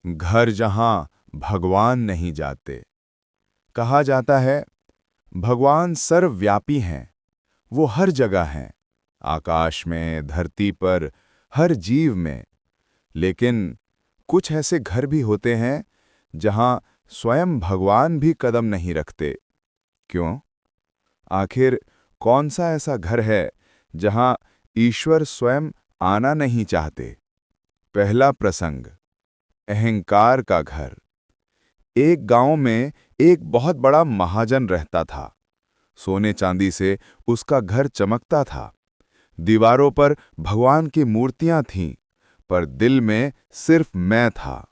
घर जहां भगवान नहीं जाते। कहा जाता है, भगवान सर्वव्यापी हैं। वो हर जगह हैं, आकाश में, धरती पर, हर जीव में। लेकिन कुछ ऐसे घर भी होते हैं जहां स्वयं भगवान भी कदम नहीं रखते। क्यों? आखिर कौन सा ऐसा घर है जहां ईश्वर स्वयं आना नहीं चाहते? पहला प्रसंग, अहंकार का घर। एक गांव में एक बहुत बड़ा महाजन रहता था। सोने चांदी से उसका घर चमकता था। दीवारों पर भगवान की मूर्तियां थीं, पर दिल में सिर्फ मैं था।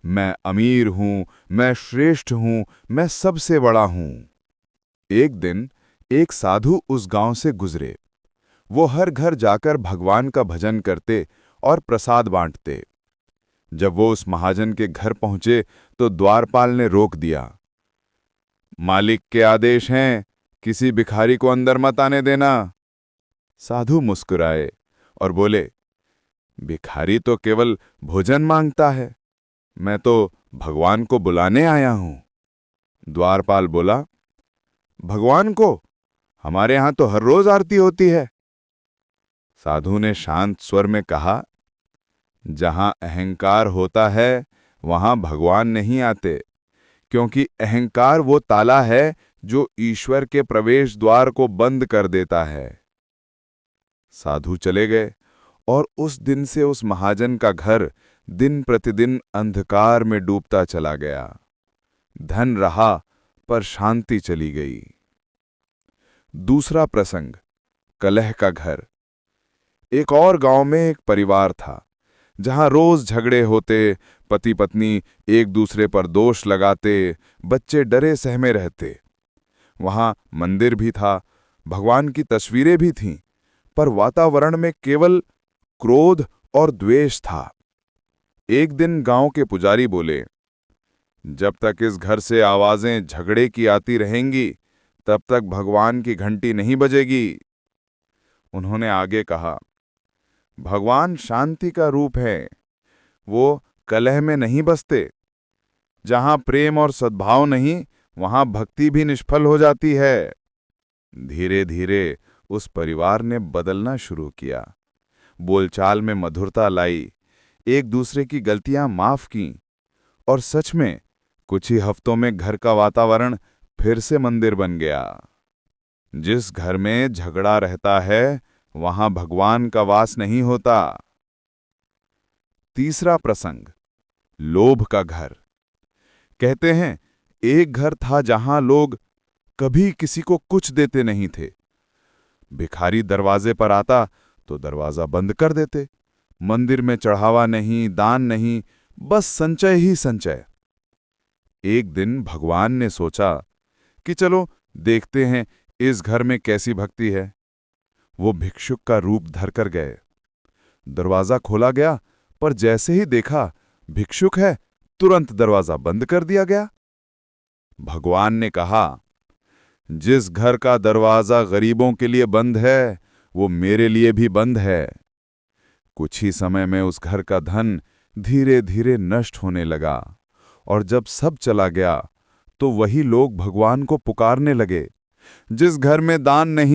मैं अमीर हूं, मैं श्रेष्ठ हूं, मैं सबसे बड़ा हूं। एक दिन एक साधु उस गांव से गुजरे। वो हर घर जाकर भगवान का भजन करते और प्रसाद बांटते। जब वो उस महाजन के घर पहुंचे तो द्वारपाल ने रोक दिया। मालिक के आदेश हैं, किसी भिखारी को अंदर मत आने देना। साधु मुस्कुराए और बोले, भिखारी तो केवल भोजन मांगता है, मैं तो भगवान को बुलाने आया हूं। द्वारपाल बोला, भगवान को? हमारे यहां तो हर रोज आरती होती है। साधु ने शांत स्वर में कहा, जहां अहंकार होता है वहां भगवान नहीं आते, क्योंकि अहंकार वो ताला है जो ईश्वर के प्रवेश द्वार को बंद कर देता है। साधु चले गए और उस दिन से उस महाजन का घर दिन प्रतिदिन अंधकार में डूबता चला गया। धन रहा पर शांति चली गई। दूसरा प्रसंग, कलह का घर। एक और गांव में एक परिवार था जहां रोज झगड़े होते, पति पत्नी एक दूसरे पर दोष लगाते, बच्चे डरे सहमे रहते। वहां मंदिर भी था, भगवान की तस्वीरें भी थीं, पर वातावरण में केवल क्रोध और द्वेष था। एक दिन गांव के पुजारी बोले, जब तक इस घर से आवाजें झगड़े की आती रहेंगी तब तक भगवान की घंटी नहीं बजेगी। उन्होंने आगे कहा, भगवान शांति का रूप है, वो कलह में नहीं बसते। जहां प्रेम और सद्भाव नहीं, वहां भक्ति भी निष्फल हो जाती है। धीरे धीरे उस परिवार ने बदलना शुरू किया, बोलचाल में मधुरता लाई, एक दूसरे की गलतियां माफ की, और सच में कुछ ही हफ्तों में घर का वातावरण फिर से मंदिर बन गया। जिस घर में झगड़ा रहता है वहां भगवान का वास नहीं होता। तीसरा प्रसंग, लोभ का घर। कहते हैं, एक घर था जहां लोग कभी किसी को कुछ देते नहीं थे। भिखारी दरवाजे पर आता तो दरवाजा बंद कर देते। मंदिर में चढ़ावा नहीं, दान नहीं, बस संचय ही संचय। एक दिन भगवान ने सोचा कि चलो देखते हैं इस घर में कैसी भक्ति है। वो भिक्षुक का रूप धरकर गए। दरवाजा खोला गया, पर जैसे ही देखा भिक्षुक है, तुरंत दरवाजा बंद कर दिया गया। भगवान ने कहा, जिस घर का दरवाजा गरीबों के लिए बंद है वो मेरे लिए भी बंद है। कुछ ही समय में उस घर का धन धीरे धीरे नष्ट होने लगा, और जब सब चला गया तो वही लोग भगवान को पुकारने लगे। जिस घर में दान नहीं